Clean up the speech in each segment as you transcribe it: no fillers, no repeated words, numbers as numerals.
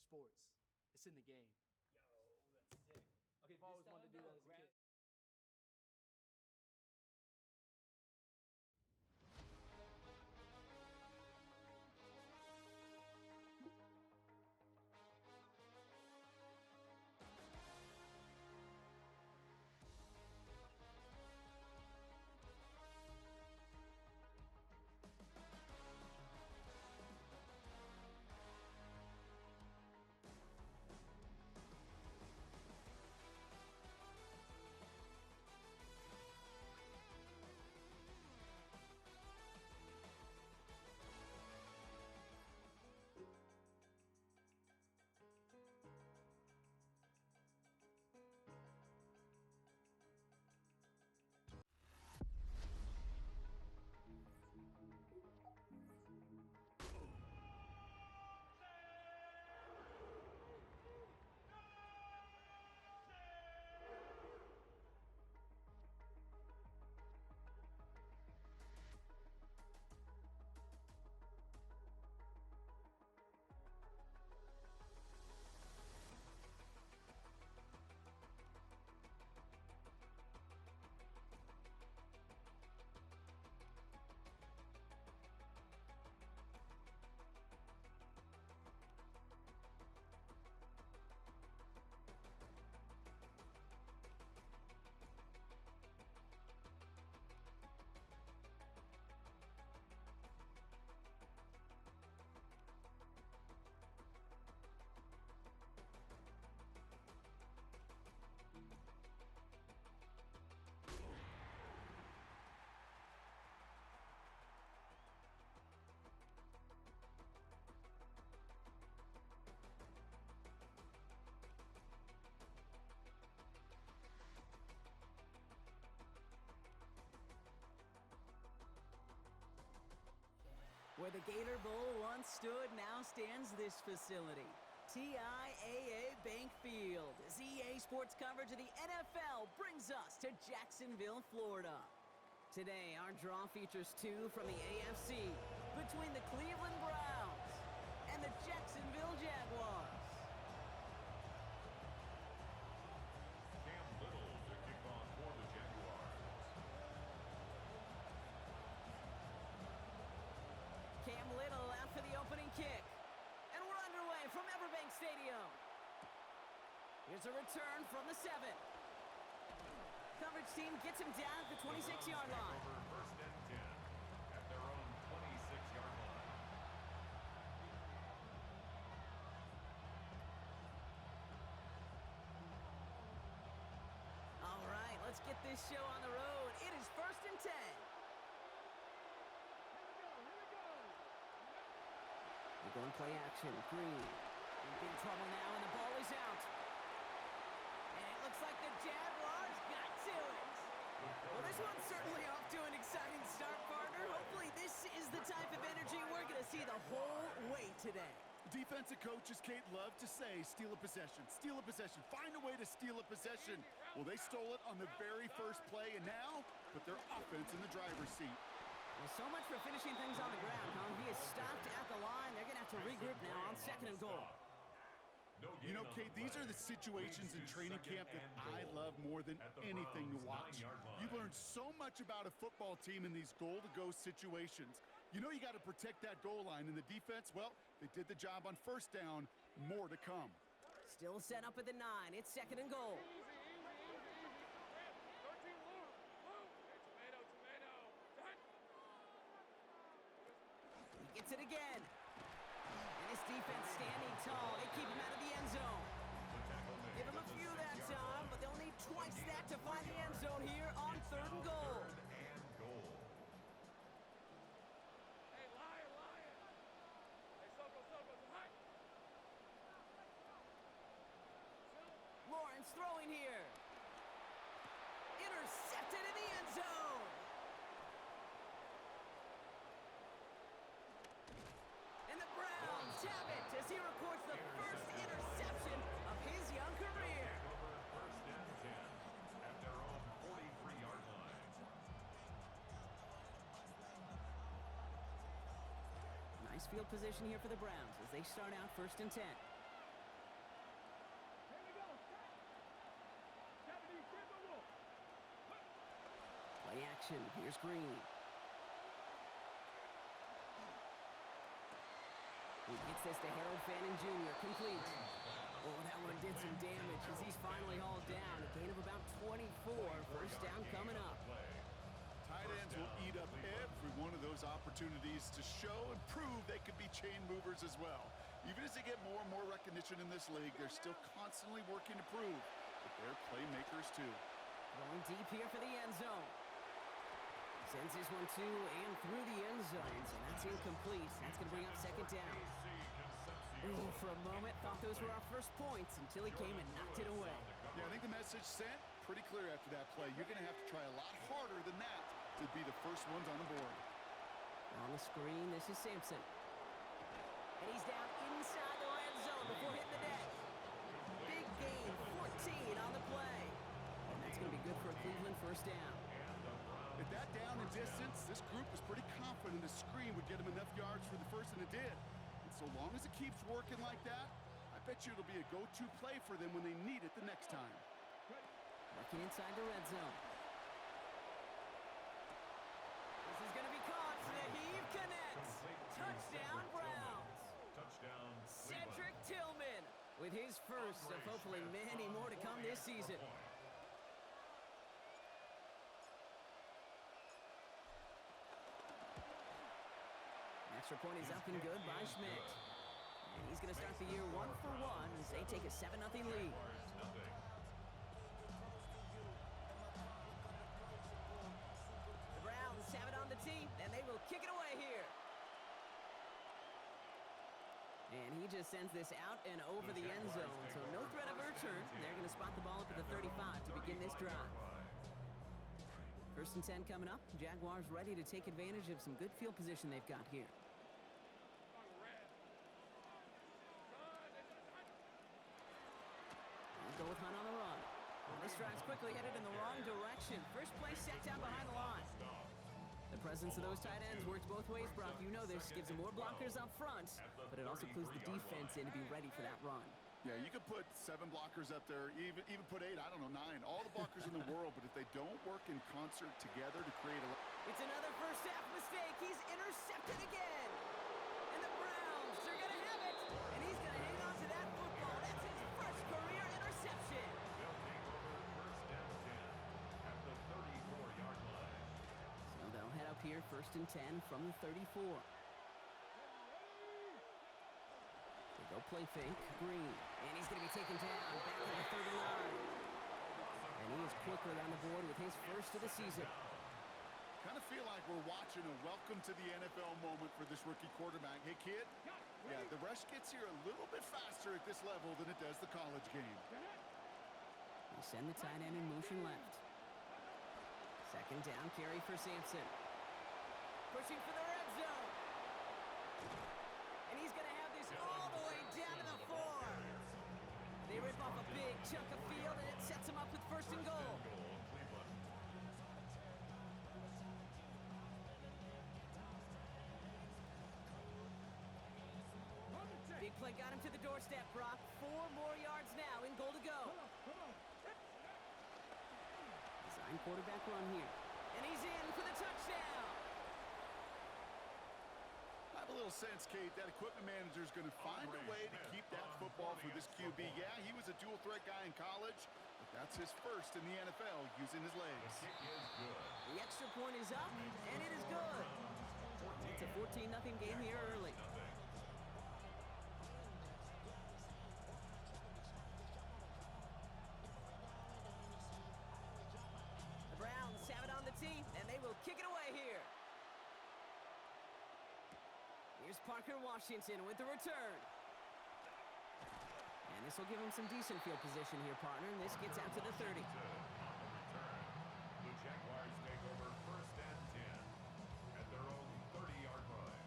sports. It's in the game. Yo, that's sick. Okay, I've always wanted to do that as a kid. Where the Gator Bowl once stood, now stands this facility. TIAA Bank Field, as EA Sports coverage of the NFL brings us to Jacksonville, Florida. Today, our draw features two from the AFC between the Cleveland Browns and the Jacksonville Jaguars. Cam Little to kick off for the Jaguars. Cam Little out for the opening kick. And we're underway from Everbank Stadium. Here's a return from the 7. Coverage team gets him down at the 26-yard line. Over first and 10 at their own 26-yard line. All right, let's get this show on the road. It is first and 10. They're going play action. Green in big trouble now, and the ball is out. And it looks like the Jaguars got to it. Well, this one's certainly off to an exciting start, partner. Hopefully this is the type of energy we're going to see the whole way today. Defensive coaches, Kate, love to say, steal a possession, find a way to steal a possession. Well, they stole it on the very first play, and now put their offense in the driver's seat. Well, so much for finishing things on the ground, huh? He is stopped at the line. They're going to have to regroup now on second and goal. You know, Kate, these are the situations in training camp that I love more than anything to watch. You learn so much about a football team in these goal-to-go situations. You know you got to protect that goal line, and the defense, well, they did the job on first down. More to come. Still set up at the 9. It's second and goal. He gets it again. And his defense standing tall. They keep him out of the end zone. Give him a few that time, but they'll need twice that to find the end zone here on third and goal. Hey, Lion. Hey, Soko, hi. Lawrence throwing here. Intercepted in the end zone. And the Browns have it as he records the first interception of his young career. First and 10 at their own 43-yard line. Nice field position here for the Browns as they start out first and 10. action. Here's Green. He gets this to Harold Fannin Jr. Complete. Oh, that one did some damage as he's finally hauled down. A gain of about 24. First down coming up. Tight ends will eat up every one of those opportunities to show and prove they could be chain movers as well. Even as they get more and more recognition in this league, they're still constantly working to prove that they're playmakers too. Going deep here for the end zone. Sends this one to and through the end zones, and that's incomplete. That's going to bring up second down. Ooh, for a moment, thought those were our first points until he came and knocked it away. Yeah, I think the message sent pretty clear after that play. You're going to have to try a lot harder than that to be the first ones on the board. On the screen, this is Sampson. And he's down inside the red zone before hitting the net. Big gain, 14 on the play. And that's going to be good for a Cleveland first down. At that down and distance, this group was pretty confident a screen would get him enough yards for the first, and it did. And so long as it keeps working like that, I bet you it'll be a go-to play for them when they need it the next time. Working inside the red zone. This is going to be caught. The heave connects. Touchdown, Browns. Touchdown, Cedric Tillman with his first of hopefully many more to come this season. Extra point is up and good by Schmidt. And he's going to start the year 1 for 1 as they take a 7-0 lead. The Browns have it on the tee, and they will kick it away here. And he just sends this out and over the end zone, so no threat of a return. They're going to spot the ball up at the 35 to begin this drive. First and 10 coming up. Jaguars ready to take advantage of some good field position they've got here. Go with Hunt on the run. Well, this drive's quickly headed in the wrong direction. First play set down behind the line. The presence of those tight ends works both ways, Brock. You know this. Gives them more blockers up front, but it also clues the defense in to be ready for that run. Yeah, you could put 7 blockers up there, even put 8, I don't know, 9. All the blockers in the world, but if they don't work in concert together to create a... It's another first half mistake. He's intercepted again. And the Browns are going to have it. And he's going to hang on to that football. That's his first career interception. They'll take over first down 10 at the 34-yard line. So they'll head up here first and 10 from the 34. They go play fake, Green. And he's going to be taken down back to the 39. And he is quickly on the board with his first of the season. Kind of feel like we're watching a welcome to the NFL moment for this rookie quarterback. Hey, kid, yeah, the rush gets here a little bit faster at this level than it does the college game. They send the tight end in motion left. Second down carry for Sampson. Pushing for the red zone. And he's going to have this all the way down to the 4. They rip off a big chunk of field, and it sets him up with first and goal. Big play got him to the doorstep, Brock. 4 more yards now in goal to go. Design quarterback run here. And he's in for the touchdown. I have a little sense, Kate, that equipment manager is going to find a way to keep that football for this QB. Yeah, he was a dual threat guy in college, but that's his first in the NFL using his legs. The extra point is up, and it is good. It's a 14-0 game here early. The Browns have it on the tee, and they will kick it away here. Here's Parker Washington with the return. And this will give him some decent field position here, partner. And this gets out to the 30. The Jaguars take over first and 10 at their own 30-yard line.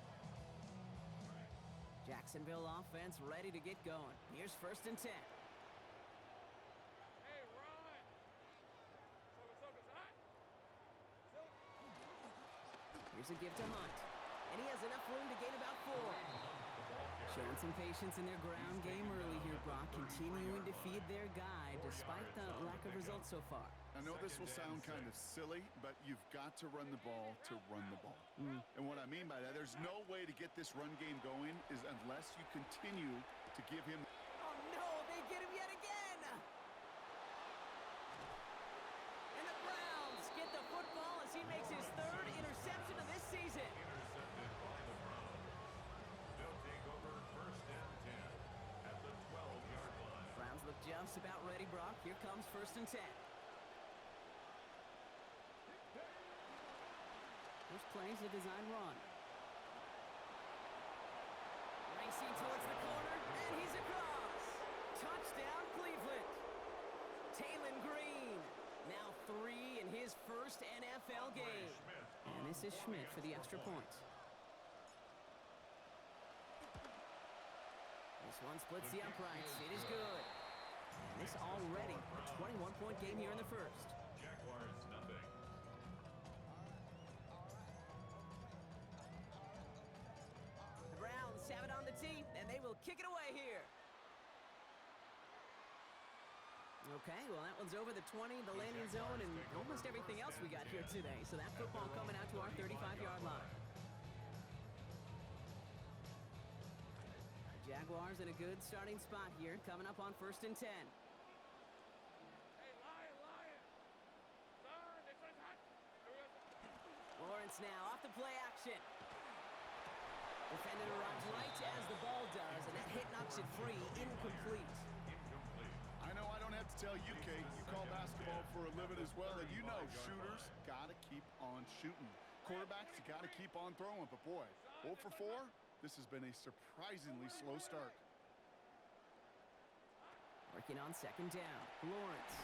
Jacksonville offense ready to get going. Here's first and 10. Hey, Ryan. Here's a give to Hunt. And he has enough room to gain about 4. Showing some patience in their ground game early here, Brock. Continuing to feed their guy despite the lack lack of results so far. I know this will sound kind of silly, but you've got to run the ball to run the ball. And what I mean by that, there's no way to get this run game going is unless you continue to give him. Oh no, they get him yet again! And the Browns get the football as he makes his third interception of this season. Intercepted by the Browns. They'll take over first and 10 at the 12-yard line. Browns look just about ready, Brock. Here comes first and 10. First play's a design run. Racing towards the corner, and he's across. Touchdown, Cleveland. Taylon Green, now 3 in his first NFL game. And this is Schmidt for the extra point. This one splits the uprights. It is good. And this already a 21-point game here in the first. Jaguars nothing. The Browns have it on the tee, and they will kick it away here. Okay, well, that one's over the 20, the landing zone, and almost everything else we got here today. So that football coming out to our 35-yard line. Jaguars in a good starting spot here, coming up on first and 10. Hey, Lion, Lion. Son, this one's hot. Here we go. Lawrence now off the play action. Defender arrives right as the ball does, and that hit knocks it free, incomplete. I know I don't have to tell you, Kate. You call basketball for a living as well, and you know shooters got to keep on shooting. Quarterbacks, you got to keep on throwing. But boy, 0 for 4, this has been a surprisingly slow start. Working on second down. Lawrence.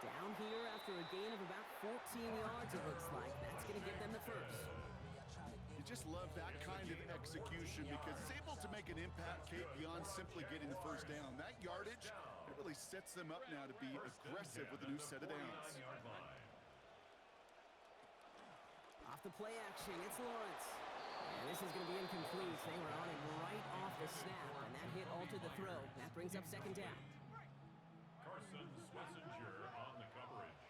Down here after a gain of about 14 yards, it looks like. That's going to give them the first. You just love that kind of execution because it's able to make an impact, Kate, beyond simply getting the first down. That yardage, it really sets them up now to be aggressive with a new set of downs. Off the play action, it's Lawrence. And this is going to be incomplete. They were on it right off the snap, and that hit altered the throw. That brings up second down. Carson Schlesinger on the coverage.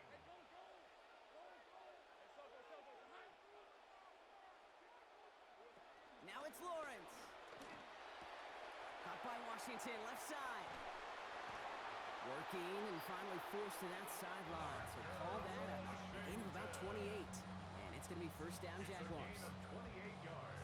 Now it's Lawrence. Caught by Washington, left side. Working and finally forced to that sideline. So call that a gain of about 28. And it's going to be first down Jaguars.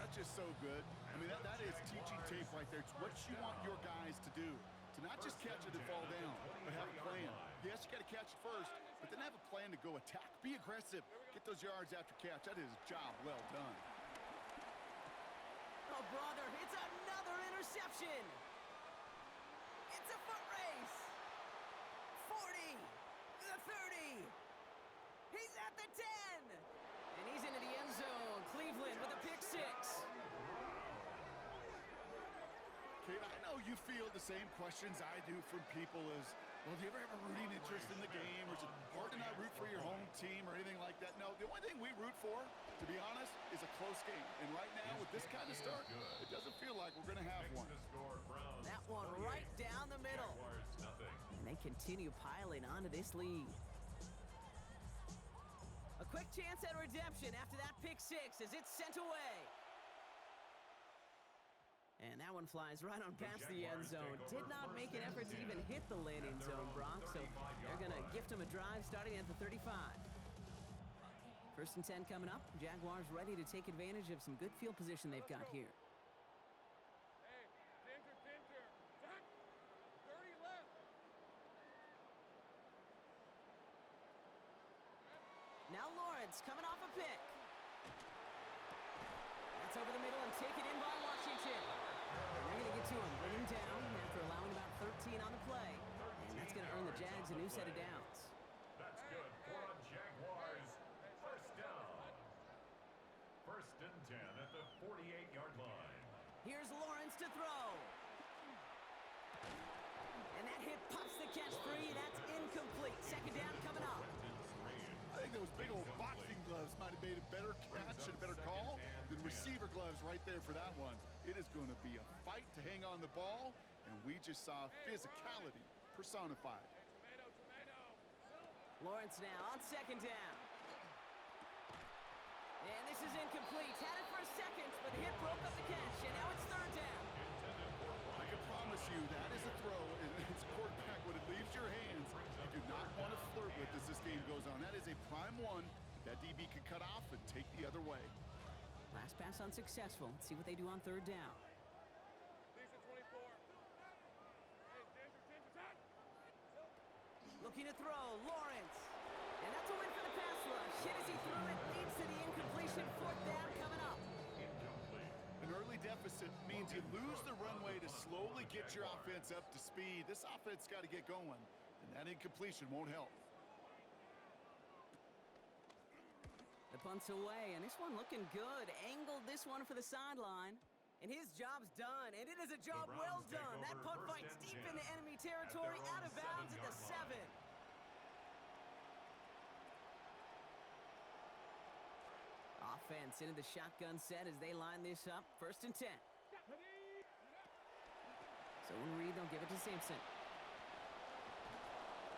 That's just so good. I mean, that is teaching tape right there. It's what you want your guys to do. To not just catch it and fall down, but have a plan. Yes, you got to catch it first, but then have a plan to go attack. Be aggressive. Get those yards after catch. That is a job well done. Oh, brother, it's another interception. It's a foot race. 40, the 30. He's at the 10. And he's into the end zone. Cleveland with a pick six. Kate, I know you feel the same questions I do from people as, well, do you ever have a rooting interest in the game? Or is it hard to not root for your home team or anything like that? No, the only thing we root for, to be honest, is a close game. And right now, with this kind of start, it doesn't feel like we're going to have one. That one right down the middle. And they continue piling onto this lead. A quick chance at redemption after that pick six as it's sent away. And that one flies right on past the end zone. Did not make an effort to even hit the landing zone, Brock. So they're going to gift him a drive starting at the 35. First and 10 coming up. Jaguars ready to take advantage of some good field position they've got here. Hey, Ginger. Jack, 30 left. Now Lawrence coming off a pick. That's over the middle and taken in by Washington. And they're going to get to him, bring him down after allowing about 13 on the play. And that's going to earn the Jags a new set of downs. That's good for a Jaguars. First down. First and 10 at the 48-yard line. Here's Lawrence to throw. And that hit pops the catch free. That's incomplete. Second down coming up. I think those big old boxing gloves might have made a better catch and a better call than receiver gloves right there for that one. It is going to be a fight to hang on the ball, and we just saw physicality personified. Lawrence now on second down. And this is incomplete. Had it for a second, but the hit broke up the catch, and now it's third down. I can promise you that is a throw, and it's quarterback when it leaves your hands. You do not want to flirt with as this game goes on. That is a prime one that DB could cut off and take the other way. Last pass unsuccessful. Let's see what they do on third down. Lisa 24. Hey, Dancer, hot. Looking to throw, Lawrence. And that's a win for the pass rush. Hit as he threw it, leads to the incompletion. Fourth down coming up. An early deficit means you lose the runway to slowly get your offense up to speed. This offense got to get going, and that incompletion won't help. The punt's away, and this one looking good. Angled this one for the sideline. And his job's done, and it is a job well done. That punt fights deep into enemy territory, out of bounds at the 7. Offense into the shotgun set as they line this up. First and 10. So in read, they'll give it to Sampson.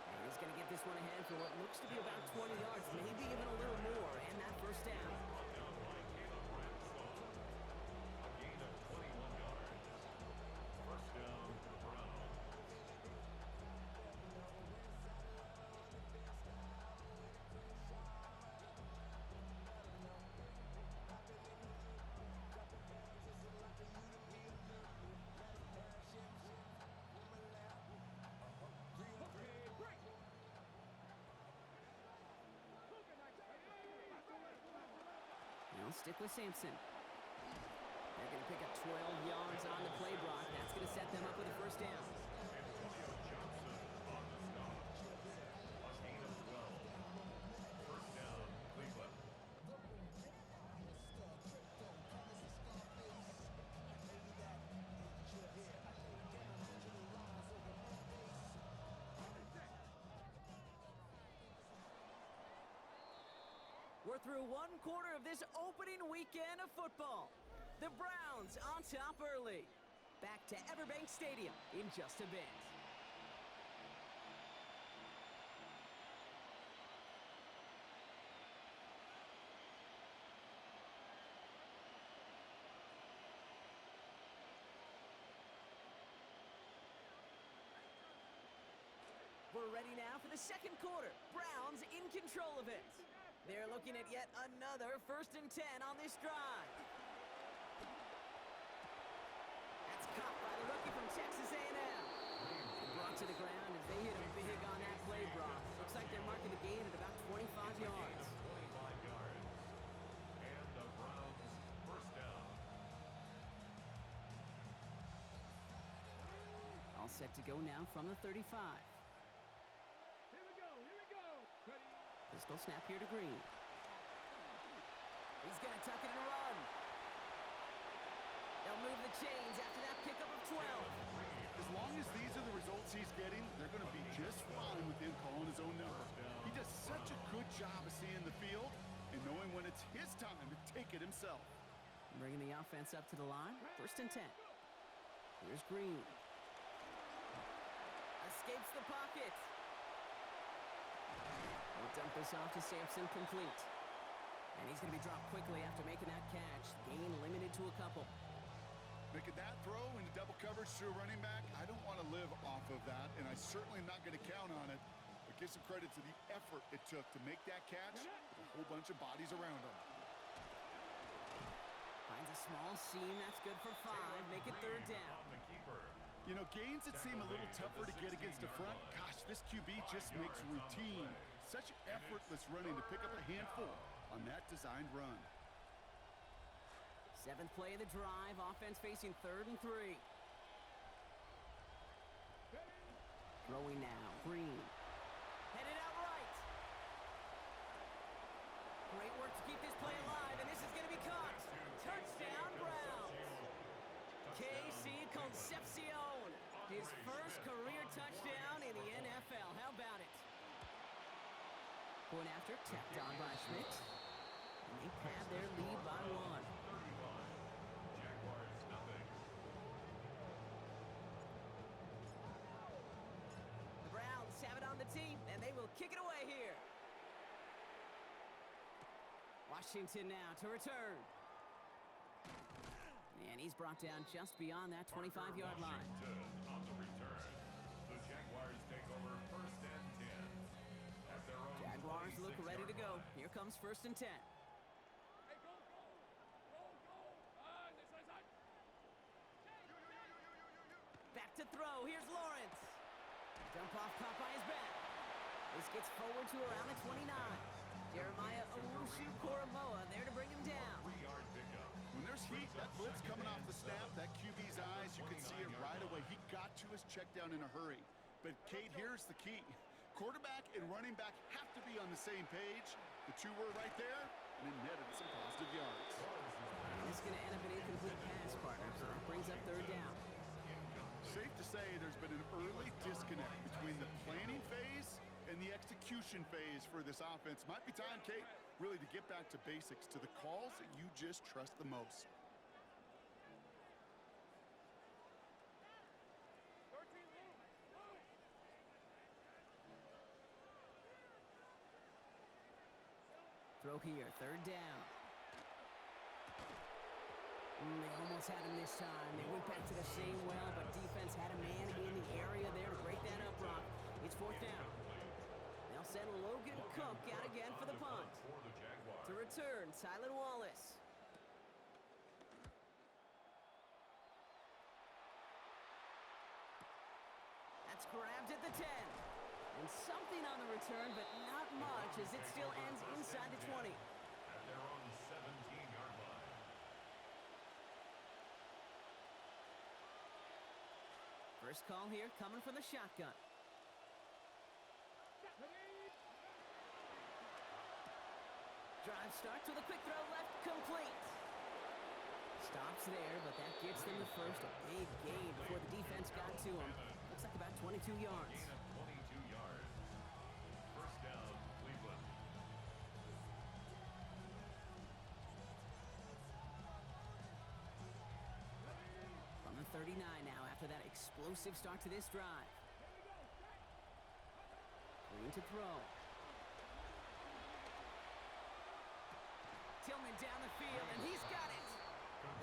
And he's going to get this one ahead for what looks to be about 20 yards, maybe even a little more, and that first down. They'll stick with Sampson. They're going to pick up 12 yards on the play block. That's going to set them up with a first down. We're through one quarter of this opening weekend of football. The Browns on top early. Back to Everbank Stadium in just a bit. We're ready now for the second quarter. Browns in control of it. They're looking at yet another first and 10 on this drive. That's caught by the rookie from Texas A&M. Brought to the ground as they hit him big on that play block. Looks like they're marking the gain at about 25 yards. And the Browns first down. All set to go now from the 35. Here we go. Ready? Pistol snap here to Green. He's going to tuck it and run. They'll move the chains after that pickup of 12. As long as these are the results he's getting, they're going to be just fine with him calling his own number. He does such a good job of seeing the field and knowing when it's his time to take it himself. Bringing the offense up to the line. First and 10. Here's Green. Escapes the pocket. We'll dump this off to Sampson, complete. And he's going to be dropped quickly after making that catch. Gain limited to a couple. Making that throw into double coverage to a running back, I don't want to live off of that, and I certainly am not going to count on it. But give some credit to the effort it took to make that catch with a whole bunch of bodies around him. Finds a small seam. That's good for 5. Make it third down. You know, gains that seem a little tougher to get against the front, gosh, this QB just makes routine. Such effortless running to pick up a handful on that designed run. 7th play of the drive. Offense facing 3rd and 3. Throwing now. Green. Headed out right. Great work to keep this play alive, and this is going to be caught. Touchdown, Browns. KC Concepcion. His first career touchdown in the NFL. How about it? Point after, tapped on by Schmidt. And they pad their lead by 1. The Browns have it on the team, and they will kick it away here. Washington now to return. And he's brought down just beyond that 25-yard line. Washington on the return. The Jaguars take over first and 10 at their own Jaguars look ready to 26-yard go. line. Here comes first and 10. Hey, go, go! Go, go! This one's hot! Back to throw. Here's Lawrence. Dump off caught by his back. This gets forward to around the 29. Jeremiah Owusu-Koramoah there to bring him down. 3-yard pickup. When there's heat, that blitz coming off the snap, that QB's eyes, you can see it right away. He got to his check down in a hurry. But, Kate, here's the key. Quarterback and running back have to be on the same page. The two were right there, and it netted some positive yards. And it's going to end up an incomplete pass, partner, so that brings up third down. Safe to say there's been an early disconnect between the planning phase and the execution phase for this offense. Might be time, Kate, really to get back to basics, to the calls that you just trust the most. 13, move! Move! Throw here, third down. They almost had him this time. They went back to the same well, but defense had a man in the area there to break that up, Brock. It's fourth down. They'll send Logan Cook out again for the punt. For the Jaguars. To return, Tylan Wallace. That's grabbed at the 10. And something on the return, but not much as it still ends inside the 20. At their own 17-yard line. First call here coming from the shotgun. Drive starts with a quick throw left, complete. Stops there, but that gets them the first. A big gain before the defense got to him. Looks like about 22 yards. Gain of 22 yards. First down, Cleveland. From the 39 now after that explosive start to this drive. Green to throw. Tillman down the field, and he's got it.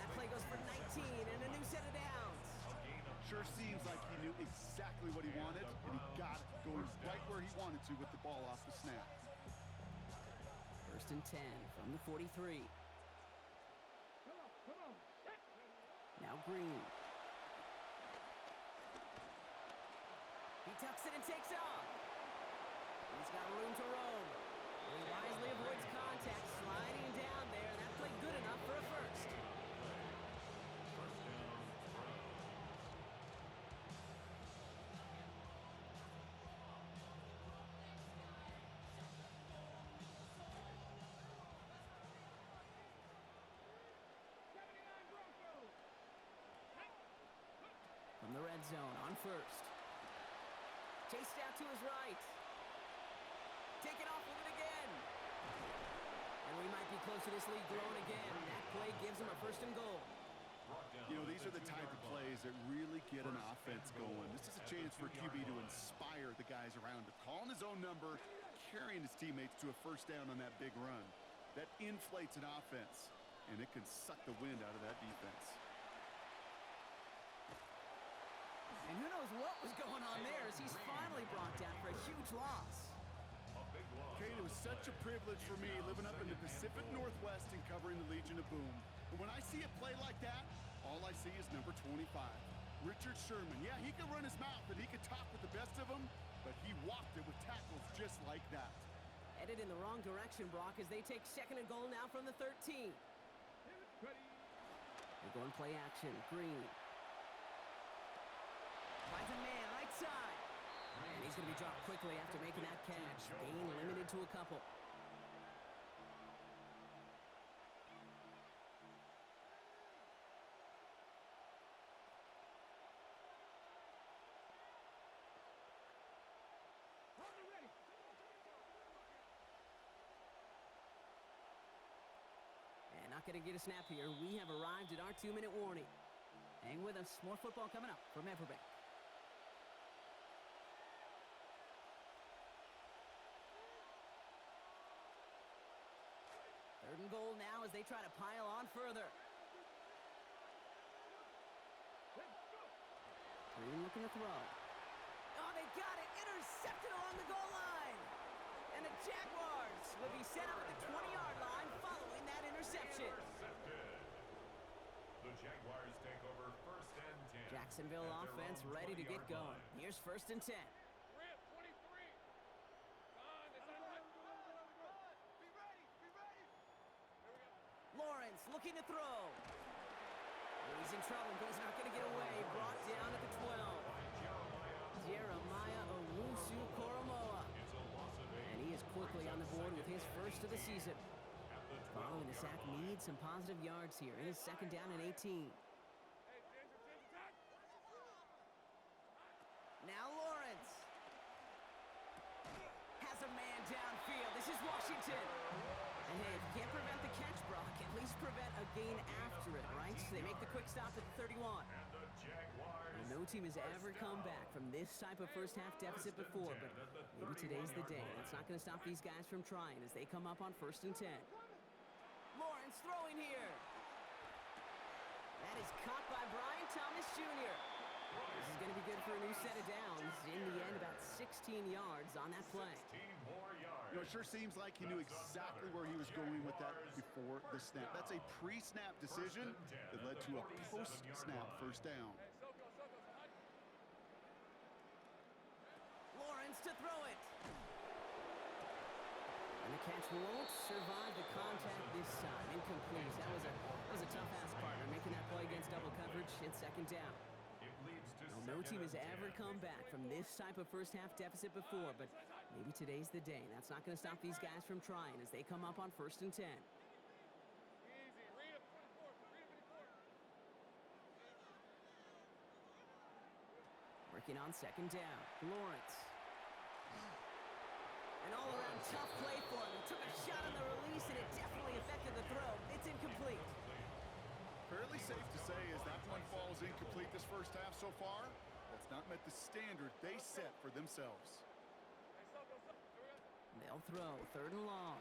That play goes for 19 and a new set of downs. Sure seems like he knew exactly what he wanted, and he got it going right where he wanted to with the ball off the snap. First and 10 from the 43. Now Green. He tucks it and takes off. He's got room to roam. He wisely avoids contact, sliding down there. That played good enough for a first. First down, Browns. From the red zone on first. Chased out to his right. Taken off with it again. And we might be close to this lead growing again. That play gives him a first and goal. You know, these are the type of plays that really get an offense going. This is a chance for QB to inspire the guys around him. Calling his own number, carrying his teammates to a first down on that big run. That inflates an offense, and it can suck the wind out of that defense. And who knows what was going on there as he's finally brought down for a huge loss. Kate, it was such a privilege for me living up in the Pacific Northwest and covering the Legion of Boom. And when I see a play like that, all I see is number 25. Richard Sherman. Yeah, he could run his mouth and he could talk with the best of them, but he walked it with tackles just like that. Headed in the wrong direction, Brock, as they take second and goal now from the 13. They're going play action. Green. Finds a man right side. And he's going to be dropped quickly after making that catch. Gain limited to a couple. And not going to get a snap here. We have arrived at our 2-minute warning. Hang with us. More football coming up from Everbank. 3rd and goal now as they try to pile on further. Green looking to throw. Oh, they got it. Intercepted along the goal line. And the Jaguars will be set up at the 20-yard line following that interception. Intercepted. The Jaguars take over 1st and 10. Jacksonville at their offense own ready to get 20-yard going. line. Here's 1st and 10. Rip, 23. Son, it's unhut. Be ready. Be ready. Here we go. Lawrence looking to throw. Oh, he's in trouble, but he's not going to get away. Brought down at the 12. Jeremiah Owusu-Koromoa. It's a loss of 8. And he is quickly on the board with his first of the season. At the Following the 12-yard sack, line. needs some positive yards here. It is 2nd down and 18. Hey, Ginger, attack. Now Lawrence has a man downfield. This is Washington. And hey, if you can't prevent the catch, Brock, at least prevent a gain after it, right? So they make the quick stop at the 31. And the Jaguars. And no team has ever come back from this type of first half deficit before, but maybe today's the day. It's not going to stop these guys from trying as they come up on 1st and 10. Lawrence throwing here. That is caught by Brian Thomas Jr. This is going to be good for a new set of downs. In the end, about 16 yards on that play. 16 more yards. You know, it sure seems like he knew exactly where he was going with that before the snap. That's a pre-snap decision that led to a post-snap 1st down. Hey, Soko, hut. Lawrence to throw it. And the catch won't survive the contact this time. Incomplete. That was a tough-ass partner making that play against double coverage. It's 2nd down. It leads to Well, no team has 2nd and ever 10. come back from this type of first half deficit before, but maybe today's the day. That's not going to stop these guys from trying as they come up on 1st and 10. Easy. Read up 24. Read up 24. Working on 2nd down. Lawrence. An all-around tough play for him. He took a shot on the release, and it definitely affected the throw. It's incomplete. Fairly safe to say as that one falls incomplete this first half so far, that's not met the standard they set for themselves. Hey, Soko. Here we go. They'll throw. 3rd and long.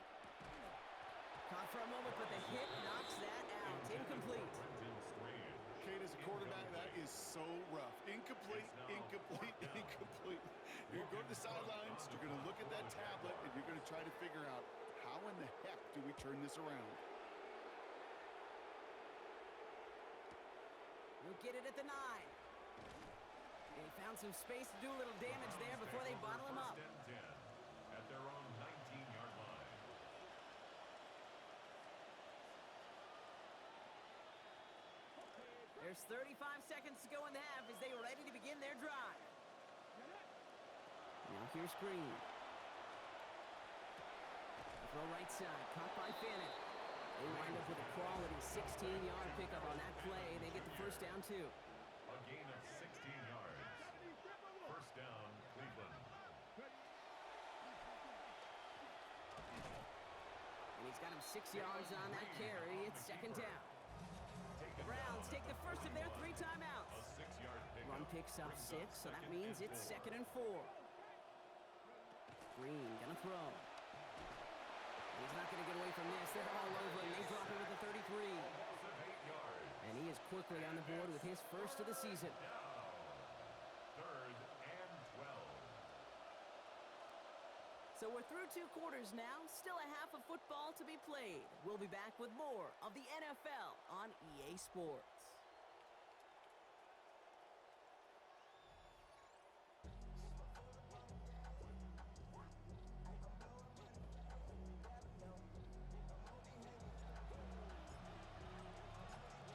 Caught for a moment, but the hit knocks that out. Incomplete. Brenton Strand. Kate, as a quarterback, that is so rough. Incomplete, incomplete, incomplete. You're going to go to the sidelines, you're going to look at that tablet, and you're going to try to figure out how in the heck do we turn this around. We'll get it at the 9. They found some space to do a little damage there before they bottle him up. 1st and 10 at their own 19-yard line. There's 35 seconds to go in the half as they are ready to begin their drive. Now here's Green. Throw right side, caught by Fannin. They wind up with a quality 16-yard pickup on that play. They get the 1st down too. A gain of 16 yards. 1st down, Cleveland. And he's got him 6 yards on that carry. It's 2nd down. The Browns take the first of their 3 timeouts. A 6-yard pickup. Run picks up brings 6, so that 2nd means and it's 4. 2nd and 4. Green gonna throw. He's not gonna get away from this. They're all over him. They drop him at the 33. Loss of 8 yards. And he is quickly on the board with his first of the season. Now, 3rd and 12. So we're through 2 quarters now. Still a half of football to be played. We'll be back with more of the NFL on EA Sports.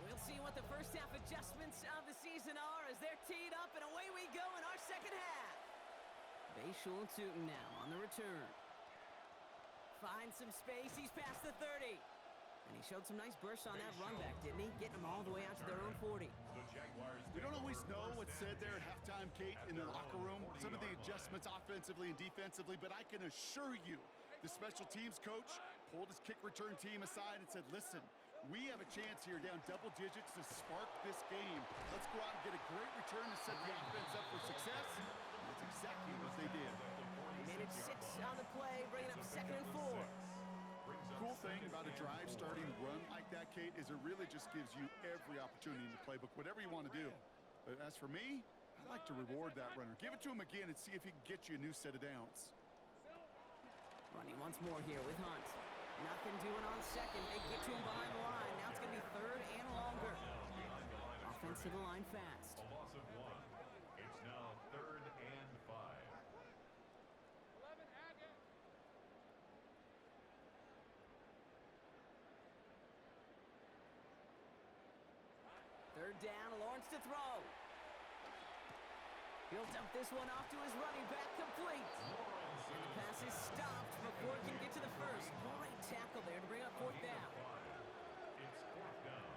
We'll see what the first half adjustments of the season are as they're teed up, and away we go in our second half. Bayshul and Tootin now on the return. Finds some space. He's past the 30. And he showed some nice bursts on that run back, didn't he? Getting them all the way out to their own 40. The Jaguars We don't always know what's said there at halftime, Kate, in the locker room. Some of the adjustments offensively and defensively, but I can assure you the special teams coach pulled his kick return team aside and said, listen, we have a chance here down double digits to spark this game. Let's go out and get a great return to set the offense up for success. And that's exactly what they did. They made it 6 on the play, bringing up 2nd and 4. Cool thing about a drive starting run like that, Kate, is it really just gives you every opportunity in the playbook, whatever you want to do. But as for me, I like to reward that runner. Give it to him again and see if he can get you a new set of downs. Running once more here with Hunt. Nothing doing on second. They get to him behind the line. Now it's going to be third and longer. Offense to the line fast. A loss of 1. It's now 3rd and 5. 11 Agate. Third down, Lawrence to throw. He'll dump this one off to his running back, complete. And the pass is stopped before it can get to the first. Great tackle there to bring up fourth down. It's 4th down.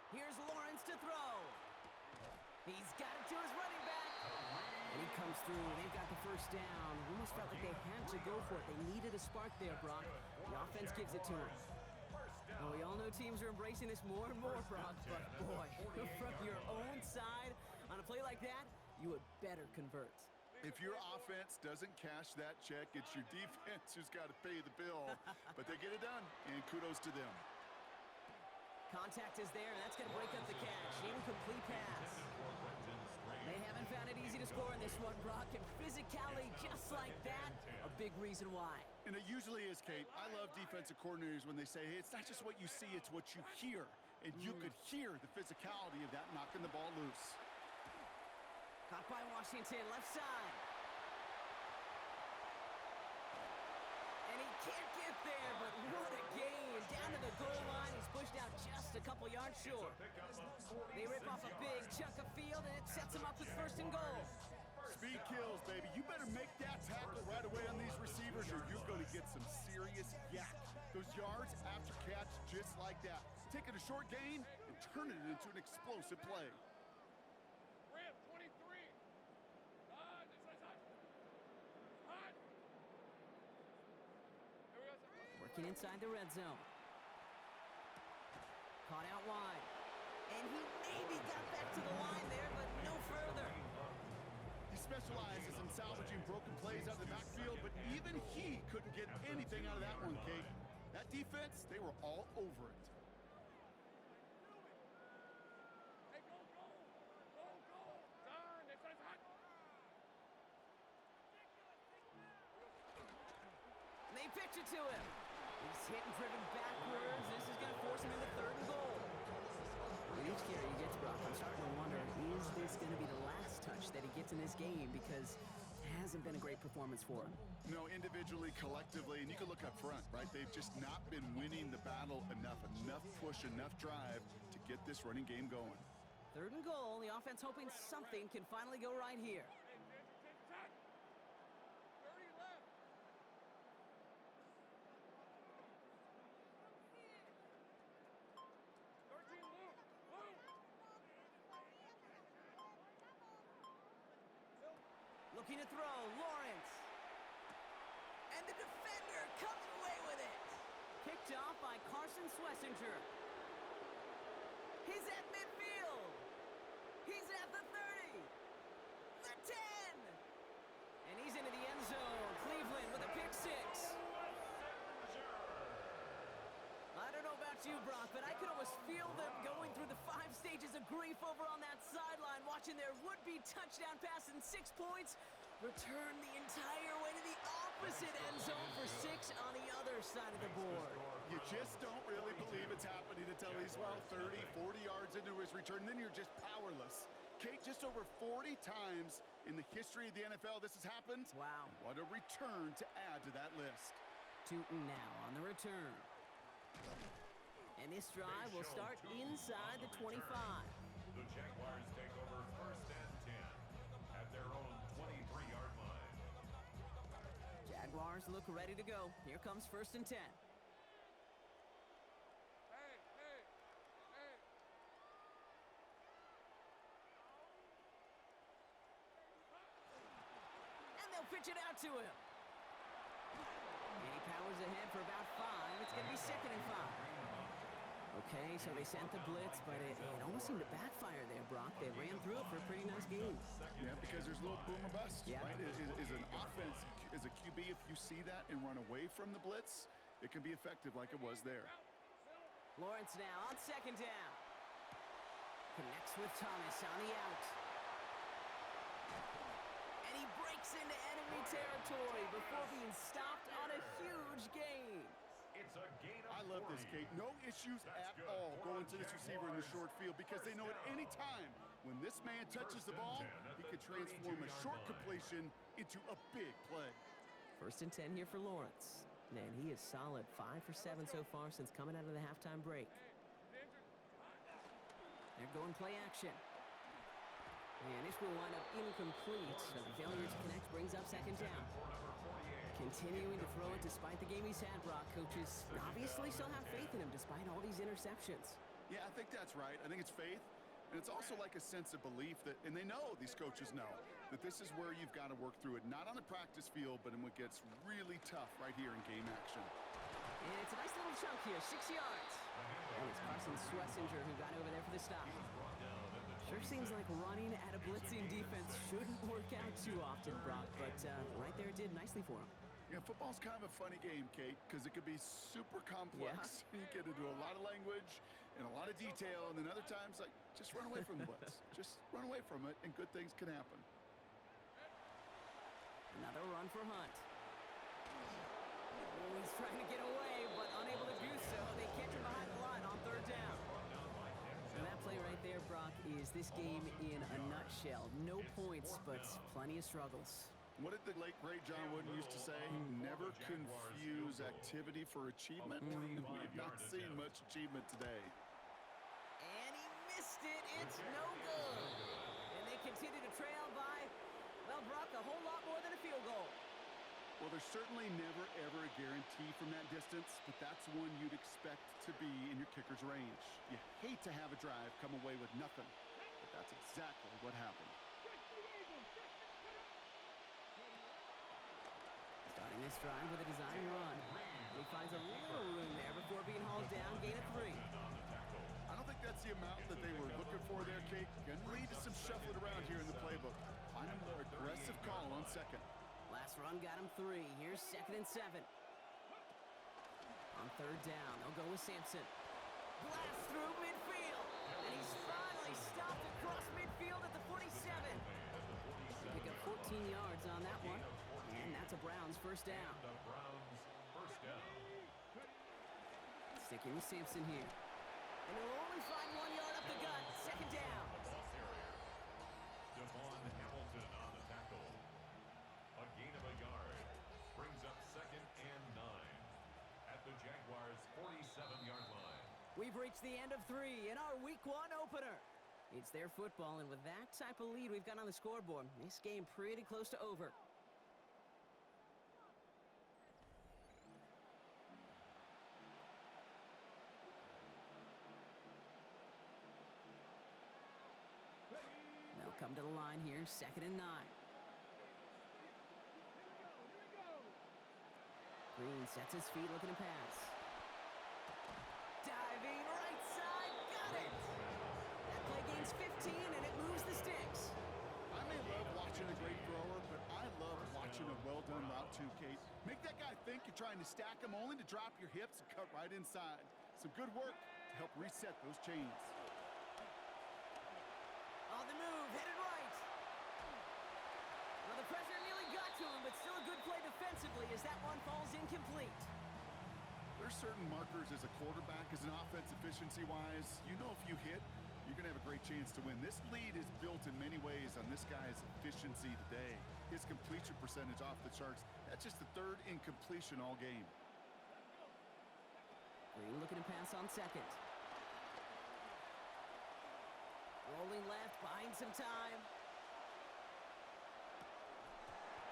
Here's Lawrence to throw. He's got it to his running back. And he comes through. They've got the first down. Almost felt like they had to go for it. They needed a spark there, Brock. The offense gives it to him. Well, we all know teams are embracing this more and more, Brock. But, boy, from your own side, on a play like that, you would better convert. If your offense doesn't cash that check, it's your defense who's got to pay the bill. But they get it done, and kudos to them. Contact is there, and that's going to break up the catch. Incomplete pass. They haven't found it easy to score in this one, Brock, and physicality just like that, a big reason why. And it usually is, Kate. I love defensive coordinators when they say, hey, it's not just what you see, it's what you hear. And you could hear the physicality of that knocking the ball loose. Caught by Washington, left side. And he can't get there, but what a gain. Down to the goal line, he's pushed out just a couple yards short. They rip off a big chunk of field, and it sets him up with first and goal. Speed kills, baby. You better make that tackle right away on these receivers, or you're going to get some serious yak. Those yards after catch just like that. Take it a short gain and turn it into an explosive play. Ramp 23. This is hot. Here we go. Working inside the red zone. Caught out wide. And he maybe got back to the line there, but no further. He specializes in salvaging broken plays out of the backfield, but even he couldn't get anything out of that one, Kate. That defense, they were all over it. Hey, go. Darn, this is hot. And they pitch it to him. He's hit and driven backwards. This is going to force him into third and goal. With each carry he gets, Brock, I'm starting to wonder, is this going to be the last touch that he gets in this game? Because it hasn't been a great performance for him. No, individually, collectively, and you can look up front, right? They've just not been winning the battle enough push, enough drive to get this running game going. Third and goal. The offense hoping something can finally go right here. 30 left. Looking to throw, Lawrence. And the defender comes away with it. Picked off by Carson Swessinger. He's at midfield. He's at the 30. The 10. And he's into the end zone. Cleveland with a pick six. I don't know about you, Brock, but I could almost feel them going through the 5 stages of grief over on that sideline, watching their would-be touchdown pass in 6 points return the entire way to the opposite end zone for 6 on the other side of the board. You just don't really believe it's happening until he's, 30, 40 yards into his return. Then you're just powerless. Kate, just over 40 times in the history of the NFL this has happened. Wow. What a return to add to that list. Tootin now on the return. And this drive will start inside the 25. The Jaguars take over 1st and 10 at their own 23-yard line. Jaguars look ready to go. Here comes 1st and 10. Hey. And they'll pitch it out to him. goes ahead for about 5. It's going to be 2nd and 5. Okay, so they sent the blitz, but it almost seemed to backfire there, Brock. They ran through it for a pretty nice game. Yeah, because there's a little boom or bust, Yeah. right? Is an offense, as a QB, if you see that and run away from the blitz, it can be effective like it was there. Lawrence now on 2nd down. Connects with Thomas on the out. And he breaks into enemy territory before being stopped on a huge gain. It's a gain of I love this, 40. Kate. No issues That's at good. all going to this Jaguars. receiver in the short field because they know at any time when this man touches the ball, he could transform a short completion into a big play. 1st and 10 here for Lawrence. Man, he is solid. 5 for 7 so far since coming out of the halftime break. They're going play action. And this will wind up incomplete. So the failure to connect brings up 2nd down. Continuing to throw it despite the game he's had, Brock. Coaches obviously still have faith in him despite all these interceptions. Yeah, I think that's right. I think it's faith. And it's also like a sense of belief that, and they know, these coaches know, that this is where you've got to work through it. Not on the practice field, but in what gets really tough right here in game action. And it's a nice little chunk here, 6 yards. And it's Carson Schlesinger who got over there for the stop. Sure seems like running at a blitzing defense shouldn't work out too often, Brock, but right there it did nicely for him. Yeah, football's kind of a funny game, Kate, because it could be super complex. You get into a lot of language and a lot of detail, and then other times, like, just run away from the blitz. Just run away from it, and good things can happen. Another run for Hunt. Oh, he's trying to get away, but unable to do so. They catch him behind the line on 3rd down. And that play right there, Brock, is this game in a nutshell. No points, but plenty of struggles. What did the late, great John Wooden used to say? Never confuse activity for achievement. We've not seen much achievement today. And he missed it. It's no good. And they continue to trail by, well, Brock, a whole lot more than a field goal. Well, there's certainly never, ever a guarantee from that distance, but that's one you'd expect to be in your kicker's range. You hate to have a drive come away with nothing, but that's exactly what happened. Starting this drive with a design run. He finds a little room there before being hauled down, gain of 3. I don't think that's the amount that they were looking for there, Kate. Can lead to some shuffling around here in the playbook. Find a more aggressive call on 2nd. Last run got him 3. Here's 2nd and 7. On 3rd down, they'll go with Sampson. Blast through midfield. And he's finally stopped across midfield at the 47. They pick up 14 yards on that one. And that's a Browns 1st down. The Browns first down. Sticking with Sampson here. And he'll only find 1 yard up the gut. 2nd down. Ball carrier. Devon Hamilton on the tackle. A gain of a yard. Brings up 2nd and 9. At the Jaguars' 47-yard line. We've reached the end of 3 in our Week 1 opener. It's their football, and with that type of lead we've got on the scoreboard, this game pretty close to over. They'll come to the line here, 2nd and 9. Green sets his feet, looking to pass. Diving right side, got it! That play gains 15, and it moves the sticks. I may love watching a great thrower, but I love watching a well-done route too, Kate. Make that guy think you're trying to stack him only to drop your hips and cut right inside. Some good work to help reset those chains. On the move, headed right. Well, the pressure nearly got to him, but still a good play defensively as that one falls incomplete. There's certain markers as a quarterback, as an offense efficiency-wise. You know if you hit, you're going to have a great chance to win. This lead is built in many ways on this guy's efficiency today. His completion percentage off the charts. That's just the 3rd incompletion all game. Green looking to pass on 2nd. Rolling left, buying some time.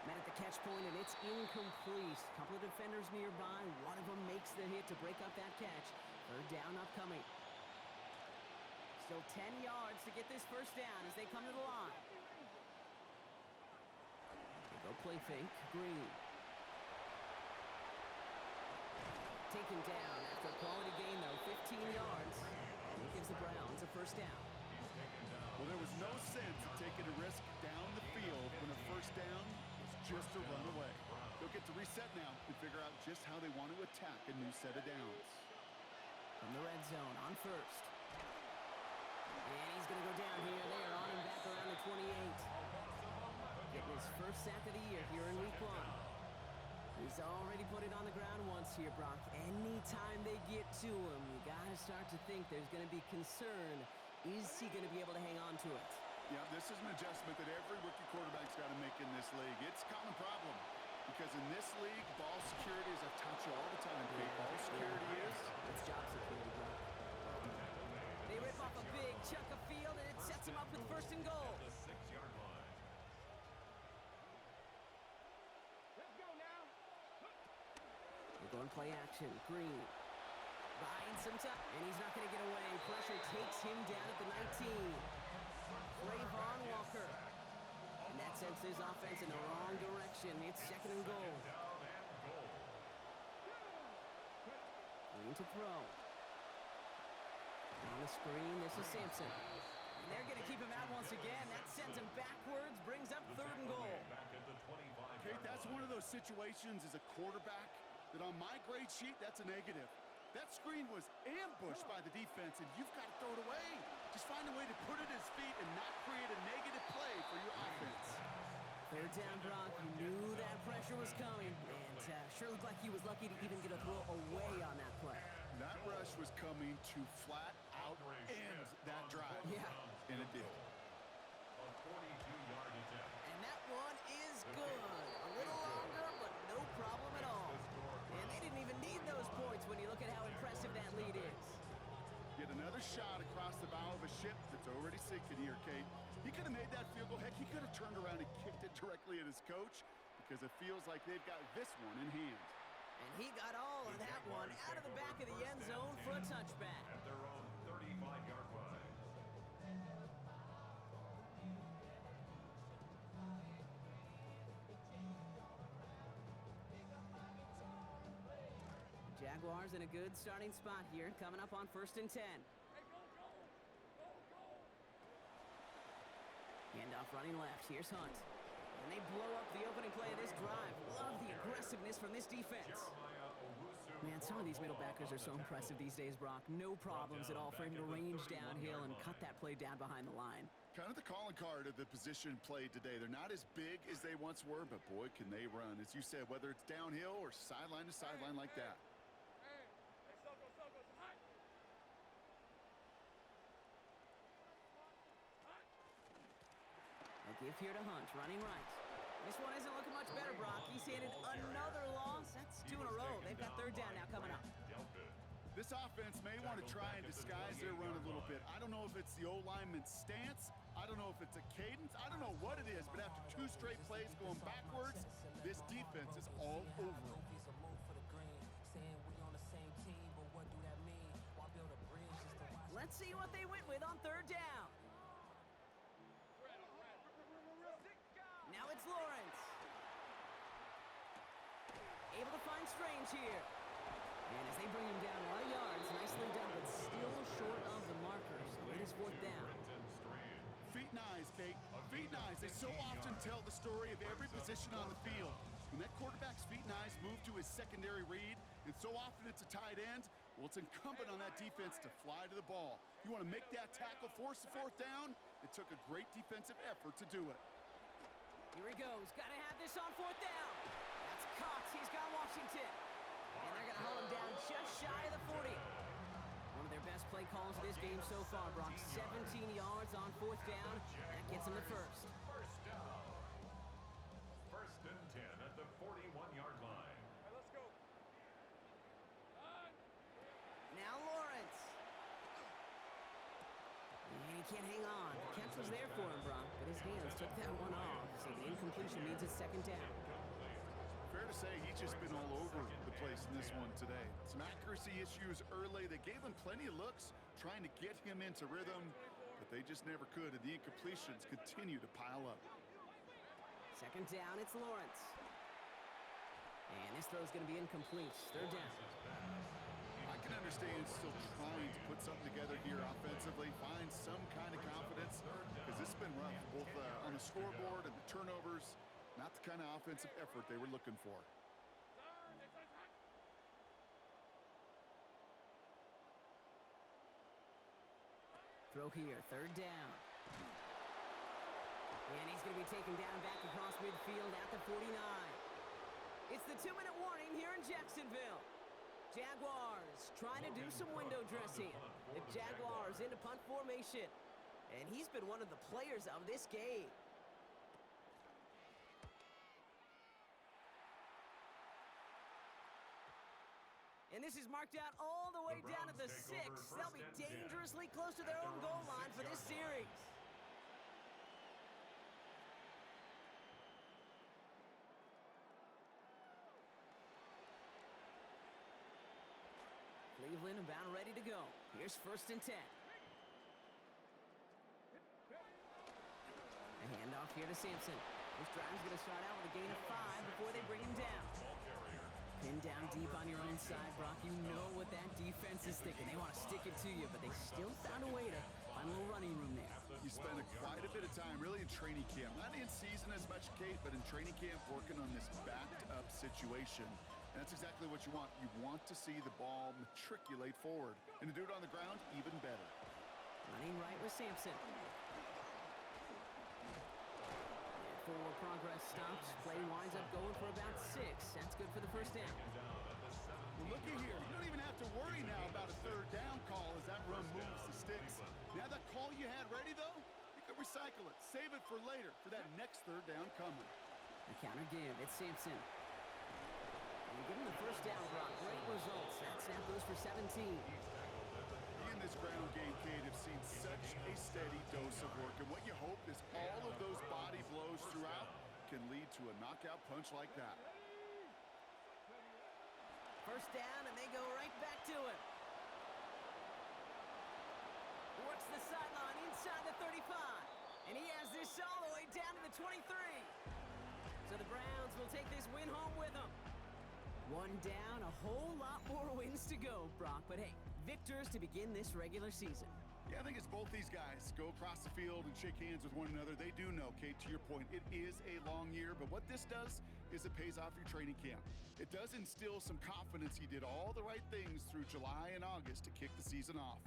Met at the catch point, and it's incomplete. A couple of defenders nearby. One of them makes the hit to break up that catch. 3rd down upcoming. Still 10 yards to get this 1st down as they come to the line. They go play fake. Green. Taken down after a quality gain, though, 15 yards. And it gives the Browns a first down. Well, there was no sense of taking a risk down the field when a first down was just a run away. They'll get to reset now and figure out just how they want to attack a new set of downs. From the red zone on first. And he's going to go down here. They are on him back around the 28. Getting his first sack of the year here in week 1. He's already put it on the ground once here, Brock. Anytime they get to him, you got to start to think there's going to be concern. Is he going to be able to hang on to it? Yeah, this is an adjustment that every rookie quarterback's got to make in this league. It's a common problem because in this league, ball security is, I've taught you all the time, Kate. Ball security is... It's job security, Brock. They rip off a big chunk of field, and it sets him up with first and goal. The 6-yard line. Let's go now. They're going play action. Green. Buying some time. And he's not going to get away. Pressure takes him down at the 19. Trayvon Walker. And that sends his offense in the wrong direction. It's second and goal. Down and goal. Green to throw. On the screen, this is Sampson. And they're going to keep him out once again. That sends him backwards, brings up third and goal. Back at the 25-yard Kate, that's one of those situations as a quarterback that on my grade sheet, that's a negative. That screen was ambushed by the defense, and you've got to throw it away. Just find a way to put it at his feet and not create a negative play for your offense. Third down, Brock. You knew that pressure was coming. And sure looked like he was lucky to even get a throw away on that play. That rush was coming to flat out end that drive. Yeah. And it did. A 42-yard attempt. And that one is good. A little longer, but no problem at all. And they didn't even need those points when you look at how impressive that lead is. Get another shot across the bow of a ship that's already sinking here, Kate. He could have made that field goal. Heck, he could have turned around and kicked it directly at his coach because it feels like they've got this one in hand. And he got all of that one out of the back of the end zone for a touchback. At their own 35-yard line. Jaguars in a good starting spot here, coming up on first and 10. Handoff running left. Here's Hunt. And they blow up the opening play of this drive. Love the aggressiveness from this defense. Man, some of these middle backers are so impressive these days, Brock. No problems at all for him to range downhill and cut that play down behind the line. Kind of the calling card of the position played today. They're not as big as they once were, but boy, can they run. As you said, whether it's downhill or sideline to sideline like that. Hey, Soko, hot. A give here to Hunt, running right. This one isn't looking much better, Brock. He's handed another loss. That's 2 in a row. They've got third down now coming up. This offense may want to try and disguise their run a little bit. I don't know if it's the O-lineman's stance. I don't know if it's a cadence. I don't know what it is, but after 2 straight plays going backwards, this defense is all over them. Let's see what they went with on third down. Now it's Lawrence. Able to find Strange here. And as they bring him down, a lot of yards, nicely done, but still short of the marker. So it is fourth down. Feet and eyes, Kate. Feet and eyes. They so often tell the story of every position on the field. When that quarterback's feet and eyes move to his secondary read, and so often it's a tight end, well, it's incumbent on that defense to fly to the ball. You want to make that tackle, force the fourth down? It took a great defensive effort to do it. Here he goes. Got to have this on fourth down. That's Cox. He's got Washington. And they're going to hold him down just shy of the 40. One of their best play calls of this game so far, Brock. 17 yards on fourth down. That gets him the first. First down. First and 10 at the 41-yard line. All right, let's go. Now Lawrence. And he can't hang on. The catch was there for him, Brock, but his hands took that one off. So the incompletion means it's second down. Fair to say he's just been all over the place in this one today. Some accuracy issues early. They gave him plenty of looks trying to get him into rhythm, but they just never could, and the incompletions continue to pile up. Second down, it's Lawrence. And this throw's going to be incomplete. Third down. I can understand still trying to put something together here offensively, find some kind of confidence, because this has been rough, both on the scoreboard and the turnovers. Not the kind of offensive effort they were looking for. Throw here, third down. And he's going to be taken down back across midfield at the 49. It's the 2-minute warning here in Jacksonville. Jaguars trying to do some window dressing. The Jaguars into punt formation. And he's been one of the players of this game. And this is marked out all the way down at the 6. They'll be dangerously close to their own goal line for this series. Cleveland about ready to go. Here's 1st and 10. A handoff here to Sampson. This drive's going to start out with a gain of 5 before they bring him down. Pinned down deep on your own side, Brock. You know what that defense is thinking. They want to stick it to you, but they still found a way to find a little running room there. You spent quite a bit of time really in training camp. Not in season as much, Kate, but in training camp working on this backed-up situation. And that's exactly what you want. You want to see the ball matriculate forward. And to do it on the ground, even better. Running right with Sampson. Forward progress stops. Play winds up going for about 6. That's good for the first down. Well, look at here. You don't even have to worry now about a third down call as that run moves the sticks. Now that call you had ready, though, you could recycle it. Save it for later for that next third down coming. The counter give. It's Sampson. And give him the first down, Brock. Great results. That snap goes for 17. In this ground game, Kate, have seen such a steady dose of work. And what you hope is all of those body blows throughout can lead to a knockout punch like that. First down, and they go right back to him. Works the sideline inside the 35. And he has this all the way down to the 23. So the Browns will take this win home with them. One down, a whole lot more wins to go, Brock. But hey, victors to begin this regular season. Yeah, I think it's both these guys go across the field and shake hands with one another. They do know, Kate, to your point, it is a long year, but what this does is it pays off your training camp. It does instill some confidence he did all the right things through July and August to kick the season off.